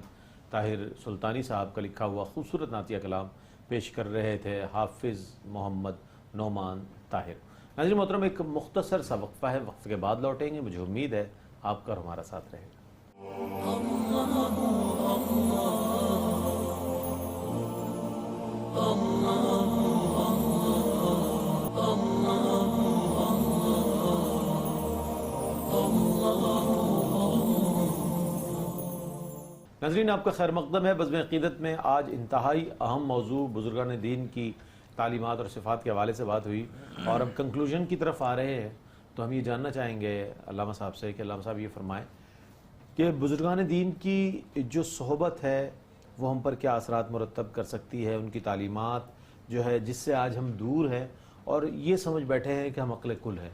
طاہر سلطانی صاحب کا لکھا ہوا خوبصورت نعتیہ کلام پیش کر رہے تھے حافظ محمد نعمان طاہر۔ ناظرین محترم، ایک مختصر سا وقفہ ہے، وقفے کے بعد لوٹیں گے۔ مجھے امید ہے آپ کا ہمارا ساتھ رہے گا۔ ناظرین، آپ کا خیر مقدم ہے بزم عقیدت میں۔ آج انتہائی اہم موضوع بزرگان دین کی تعلیمات اور صفات کے حوالے سے بات ہوئی، اور اب کنکلوژن کی طرف آ رہے ہیں، تو ہم یہ جاننا چاہیں گے علامہ صاحب سے کہ علامہ صاحب یہ فرمائیں کہ بزرگان دین کی جو صحبت ہے وہ ہم پر کیا اثرات مرتب کر سکتی ہے، ان کی تعلیمات جو ہے جس سے آج ہم دور ہیں اور یہ سمجھ بیٹھے ہیں کہ ہم عقل کل ہیں۔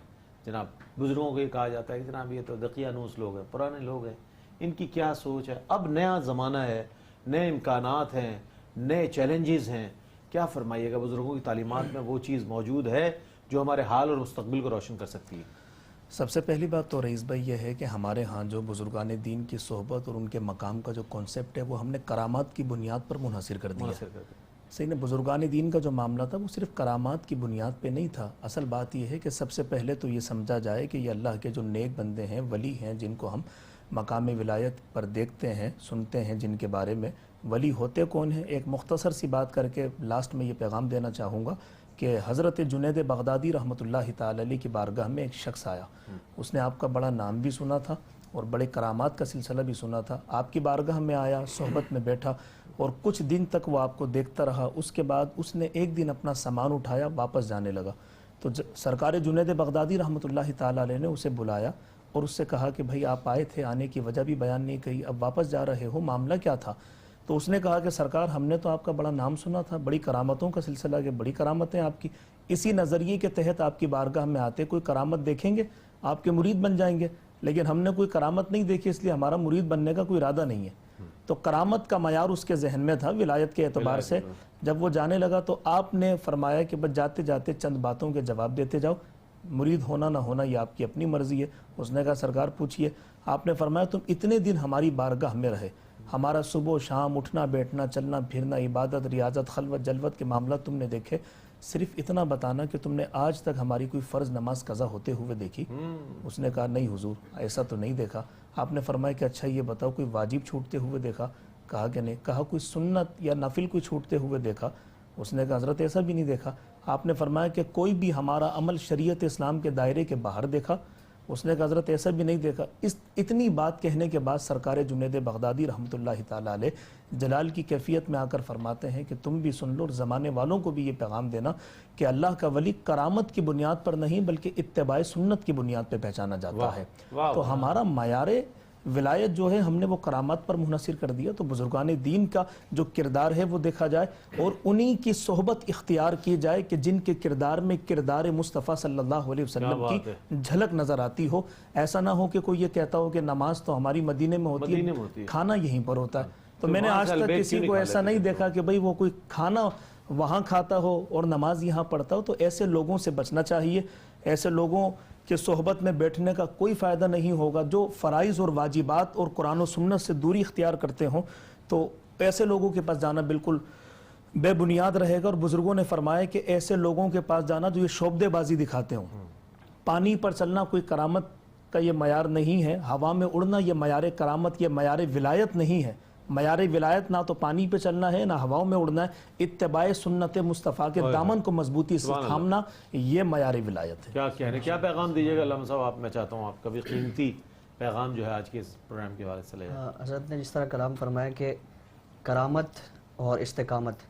جناب بزرگوں کو یہ کہا جاتا ہے کہ جناب یہ تو دقیانوس لوگ ہیں، پرانے لوگ ہیں، ان کی کیا سوچ ہے، اب نیا زمانہ ہے، نئے امکانات ہیں، نئے چیلنجز ہیں۔ کیا فرمائیے گا، بزرگوں کی تعلیمات میں وہ چیز موجود ہے جو ہمارے حال اور مستقبل کو روشن کر سکتی ہے؟ سب سے پہلی بات تو رئیس بھائی یہ ہے کہ ہمارے ہاں جو بزرگان دین کی صحبت اور ان کے مقام کا جو کانسیپٹ ہے وہ ہم نے کرامات کی بنیاد پر منحصر کر دیا۔ صحیح نے، بزرگان دین کا جو معاملہ تھا وہ صرف کرامات کی بنیاد پہ نہیں تھا۔ اصل بات یہ ہے کہ سب سے پہلے تو یہ سمجھا جائے کہ یہ اللہ کے جو نیک بندے ہیں، ولی ہیں، جن کو ہم مقام ولایت پر دیکھتے ہیں، سنتے ہیں، جن کے بارے میں ولی ہوتے کون ہیں۔ ایک مختصر سی بات کر کے لاسٹ میں یہ پیغام دینا چاہوں گا کہ حضرت جنید بغدادی رحمۃ اللہ تعالی علیہ کی بارگاہ میں ایک شخص آیا، اس نے آپ کا بڑا نام بھی سنا تھا اور بڑے کرامات کا سلسلہ بھی سنا تھا۔ آپ کی بارگاہ میں آیا، صحبت میں بیٹھا اور کچھ دن تک وہ آپ کو دیکھتا رہا۔ اس کے بعد اس نے ایک دن اپنا سامان اٹھایا، واپس جانے لگا، تو سرکار جنید بغدادی رحمۃ اللہ تعالی علیہ نے اسے بلایا اور اس سے کہا کہ بھائی آپ آئے تھے، آنے کی وجہ بھی بیان نہیں کہی، اب واپس جا رہے ہو، معاملہ کیا تھا؟ تو اس نے کہا کہ سرکار ہم نے تو آپ کا بڑا نام سنا تھا، بڑی کرامتوں کا سلسلہ کہ بڑی کرامتیں آپ کی، اسی نظریے کے تحت آپ کی بارگاہ میں آتے کوئی کرامت دیکھیں گے آپ کے مرید بن جائیں گے، لیکن ہم نے کوئی کرامت نہیں دیکھی اس لیے ہمارا مرید بننے کا کوئی ارادہ نہیں ہے۔ تو کرامت کا معیار اس کے ذہن میں تھا ولایت کے اعتبار سے۔ جب وہ جانے لگا تو آپ نے فرمایا کہ بس جاتے جاتے چند باتوں کے جواب دیتے جاؤ، مرید ہونا نہ ہونا یہ آپ کی اپنی مرضی ہے۔ اس نے کہا سرکار پوچھئے۔ آپ نے فرمایا تم اتنے دن ہماری بارگاہ میں رہے، ہمارا صبح و شام اٹھنا بیٹھنا چلنا پھرنا عبادت ریاضت خلوت جلوت کے معاملات تم نے دیکھے، صرف اتنا بتانا کہ تم نے آج تک ہماری کوئی فرض نماز قضا ہوتے ہوئے دیکھی؟ اس نے کہا نہیں حضور ایسا تو نہیں دیکھا۔ آپ نے فرمایا کہ اچھا یہ بتاؤ کوئی واجب چھوٹتے ہوئے دیکھا؟ کہا کہ نہیں۔ کہا کوئی سنت یا نفل کوئی چھوٹتے ہوئے دیکھا؟ اس نے کہا حضرت ایسا بھی نہیں دیکھا۔ آپ نے فرمایا کہ کوئی بھی ہمارا عمل شریعت اسلام کے دائرے کے باہر دیکھا؟ اس نے کہا حضرت ایسا بھی نہیں دیکھا۔ اتنی بات کہنے کے بعد سرکار جنید بغدادی رحمۃ اللہ تعالیٰ علیہ جلال کی کیفیت میں آ کر فرماتے ہیں کہ تم بھی سن لو اور زمانے والوں کو بھی یہ پیغام دینا کہ اللہ کا ولی کرامت کی بنیاد پر نہیں بلکہ اتباع سنت کی بنیاد پہ پہچانا جاتا ہے۔ تو ہمارا معیار ولایت جو ہے ہم نے وہ کرامات پر منحصر کر دیا۔ تو بزرگان دین کا جو کردار ہے وہ دیکھا جائے اور انہی کی صحبت اختیار کی جائے کہ جن کے کردار میں کردار مصطفیٰ صلی اللہ علیہ وسلم کی جھلک نظر آتی ہو۔ ایسا نہ ہو کہ کوئی یہ کہتا ہو کہ نماز تو ہماری مدینے میں ہوتی ہے، کھانا یہیں پر ہوتا ہے۔ تو میں نے آج تک کسی کو ایسا نہیں دیکھا کہ بھئی وہ کوئی کھانا وہاں کھاتا ہو اور نماز یہاں پڑھتا ہو۔ تو ایسے لوگوں سے بچنا چاہیے، ایسے لوگوں کہ صحبت میں بیٹھنے کا کوئی فائدہ نہیں ہوگا۔ جو فرائض اور واجبات اور قرآن و سنت سے دوری اختیار کرتے ہوں تو ایسے لوگوں کے پاس جانا بالکل بے بنیاد رہے گا۔ اور بزرگوں نے فرمایا کہ ایسے لوگوں کے پاس جانا جو یہ شعبدے بازی دکھاتے ہوں، پانی پر چلنا کوئی کرامت کا یہ معیار نہیں ہے، ہوا میں اڑنا یہ معیار کرامت یہ معیار ولایت نہیں ہے۔ معیار ولایت نہ تو پانی پہ چلنا ہے نہ ہواؤں میں اڑنا ہے، اتباع سنت مصطفیٰ کے دامن کو مضبوطی سے تھامنا یہ معیار ولایت ہے۔ کیا کہنے کیا پیغام دیجیے گا علامہ صاحب آپ؟ میں چاہتا ہوں آپ کا بھی قیمتی پیغام جو ہے آج کے اس پروگرام کے حوالے سے لے جائیں۔ حضرت نے جس طرح کلام فرمایا کہ کرامت اور استقامت،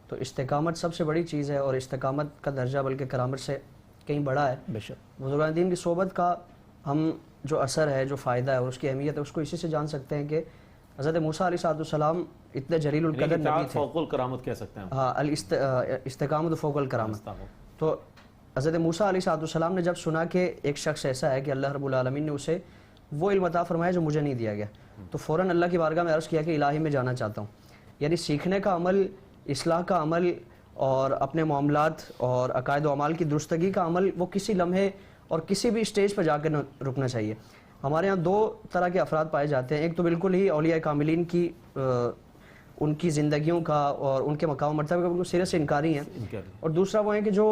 تو استقامت سب سے بڑی چیز ہے اور استقامت کا درجہ بلکہ کرامت سے کہیں بڑا ہے۔ بے شک بزرگان دین کی صحبت کا ہم جو اثر ہے جو فائدہ ہے اور اس کی اہمیت ہے اس کو اسی سے جان سکتے ہیں کہ حضرت موسیٰ علیہ السلام اتنے جلیل القدر نبی تھے۔ فوق الکرامت کہہ سکتے ہیں ہاں، استقامت فوق الکرامت۔ تو حضرت موسیٰ علیہ السلام نے جب سنا کہ ایک شخص ایسا ہے کہ اللہ رب العالمین نے اسے وہ علم عطا فرمایا جو مجھے نہیں دیا گیا، تو فوراً اللہ کی بارگاہ میں عرض کیا کہ الہی میں جانا چاہتا ہوں۔ یعنی سیکھنے کا عمل، اصلاح کا عمل اور اپنے معاملات اور عقائد و اعمال کی درستگی کا عمل وہ کسی لمحے اور کسی بھی اسٹیج پہ جا کے نہ رکنا چاہیے۔ ہمارے ہاں دو طرح کے افراد پائے جاتے ہیں، ایک تو بالکل ہی اولیاء کاملین کی ان کی زندگیوں کا اور ان کے مقام مرتبہ کا بالکل سرے سے انکاری ہیں، اور دوسرا وہ ہیں کہ جو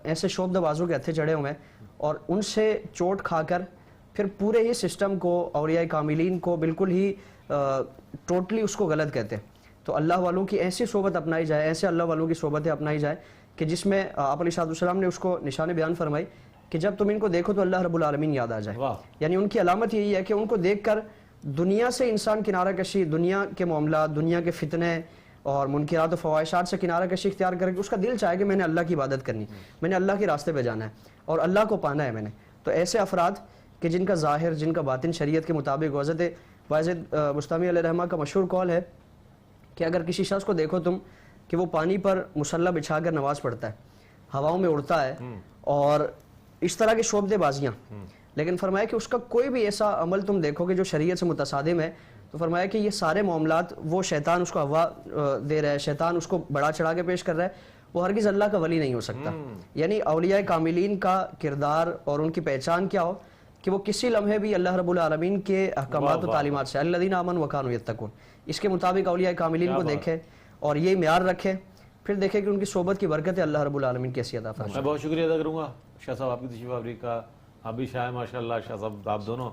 ایسے شعبدہ بازوں کے ہتھے چڑھے ہوئے ہیں اور ان سے چوٹ کھا کر پھر پورے ہی سسٹم کو اولیاء کاملین کو بالکل ہی ٹوٹلی اس کو غلط کہتے ہیں۔ تو اللہ والوں کی ایسی صحبت اپنائی جائے، ایسے اللہ والوں کی صحبتیں اپنائی جائے کہ جس میں آپ علیہ السلام نے اس کو نشان بیان فرمائی کہ جب تم ان کو دیکھو تو اللہ رب العالمین یاد آ جائے۔ یعنی ان کی علامت یہی ہے کہ ان کو دیکھ کر دنیا سے انسان کنارہ کشی، دنیا کے معاملات، دنیا کے فتنے اور منکرات و فواحشات سے کنارہ کشی اختیار کر کے اس کا دل چاہے کہ میں نے اللہ کی عبادت کرنی، میں نے اللہ کے راستے پہ جانا ہے اور اللہ کو پانا ہے میں نے۔ تو ایسے افراد کہ جن کا ظاہر جن کا باطن شریعت کے مطابق، حضرت واجد بستامی علیہ رحمہ کا مشہور قول ہے کہ اگر کسی شخص کو دیکھو تم کہ وہ پانی پر مصلی بچھا کر نماز پڑھتا ہے، ہواؤں میں اڑتا ہے اور اس طرح کی شعبدے بازیاں، لیکن فرمایا کہ اس کا کوئی بھی ایسا عمل تم دیکھو کہ جو شریعت سے متصادم ہے، تو فرمایا کہ یہ سارے معاملات وہ شیطان اس کو ہوا دے رہا ہے، شیطان اس کو بڑا چڑھا کے پیش کر رہا ہے، وہ ہرگز اللہ کا ولی نہیں ہو سکتا۔ یعنی اولیاء کاملین کا کردار اور ان کی پہچان کیا ہو کہ وہ کسی لمحے بھی اللہ رب العالمین کے احکامات و تعلیمات سے الذین آمنوا وکانوا یتقون اس کے مطابق اولیاء کاملین کو دیکھے اور یہ معیار رکھے، پھر دیکھے کہ ان کی صحبت کی برکت اللہ رب العالمین کی عطا فرمائے۔ میں بہت شکریہ ادا کروں گا شاہ صاحب آپ کی تشریف آوری کا۔ آپ بھی شاہ ماشاءاللہ، شاہ صاحب آپ دونوں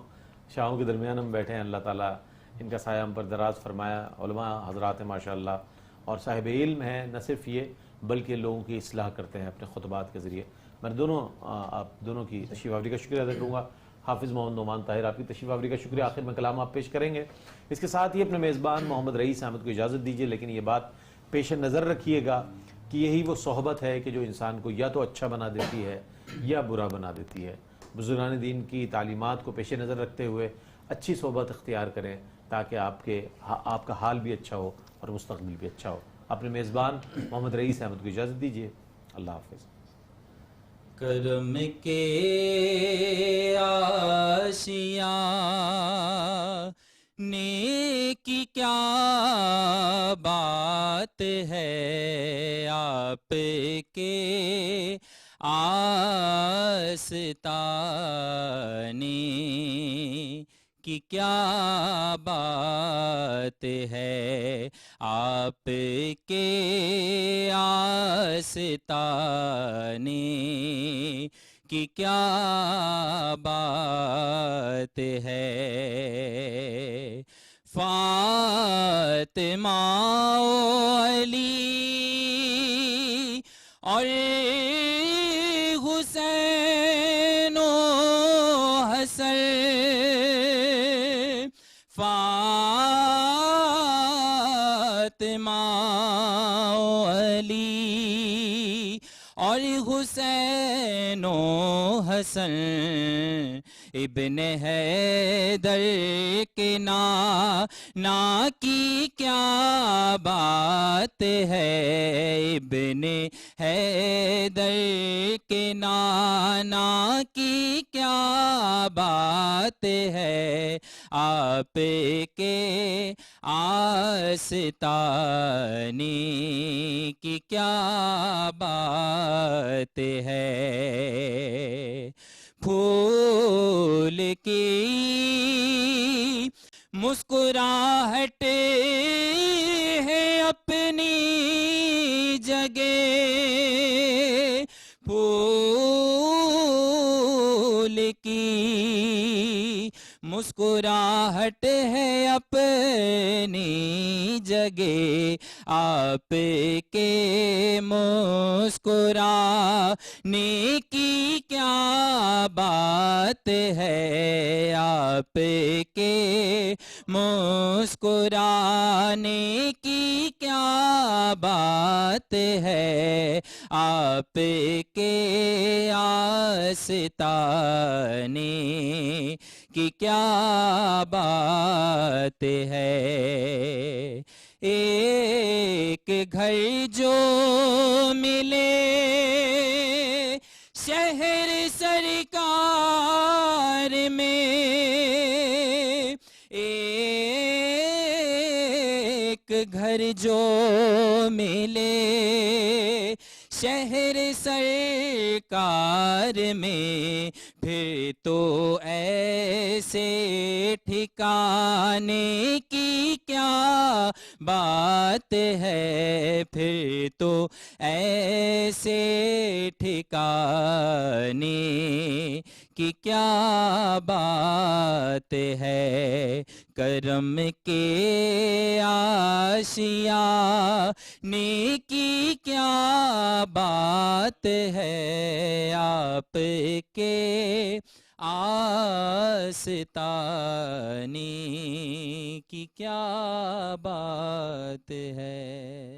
شاہوں کے درمیان ہم بیٹھے ہیں، اللہ تعالیٰ ان کا سایہ ہم پر دراز فرمایا۔ علماء حضرات ہیں ماشاءاللہ اور صاحب علم ہیں، نہ صرف یہ بلکہ لوگوں کی اصلاح کرتے ہیں اپنے خطبات کے ذریعے۔ میں آپ دونوں کی تشریف آوری کا شکریہ ادا کروں گا۔ حافظ محمد نعمان طاہر آپ کی تشریف آوری کا شکریہ۔ آخر میں کلام آپ پیش کریں گے، اس کے ساتھ ہی اپنے میزبان محمد رئیس احمد کو اجازت دیجیے، لیکن یہ بات پیش نظر رکھیے گا کہ یہی وہ صحبت ہے کہ جو انسان کو یا تو اچھا بنا دیتی ہے یا برا بنا دیتی ہے۔ بزرگان دین کی تعلیمات کو پیش نظر رکھتے ہوئے اچھی صحبت اختیار کریں تاکہ آپ کا حال بھی اچھا ہو اور مستقبل بھی اچھا ہو. اپنے میزبان محمد رئیس احمد کو اجازت دیجیے. اللہ حافظ. کرم کے آشیاں نیکی کیا بات ہے، آپ کے آستانے کی کیا بات ہے، آپ کے آستانے کی کیا بات ہے. فاطمہ و علی اور حسین و حسن، فاطمہ و علی اور حسین و حسن، ابن حیدر کے نانا کی کیا بات ہے، ابن حیدر کے نانا کی کیا بات ہے، آپ کے آستانے کی کیا بات ہے. پھول کی مسکراہٹ ہے اپنی جگہ، پھول کی مسکراہٹ ہے اپنی جگہ، آپ کے مسکرانے کی کیا بات ہے، آپ کے مسکرانے کی کیا بات ہے، آپ کے آستانے کی کیا بات ہے. ایک گھر جو ملے شہر سرکار میں، ایک گھر جو ملے شہر سرکار میں، پھر تو ایسے ٹھکانے کی کیا بات ہے، پھر تو ایسے ٹھکانے کی کیا بات ہے. کرم کے آشیاں نیکی کیا بات ہے، آپ کے آستانے کی کیا بات ہے.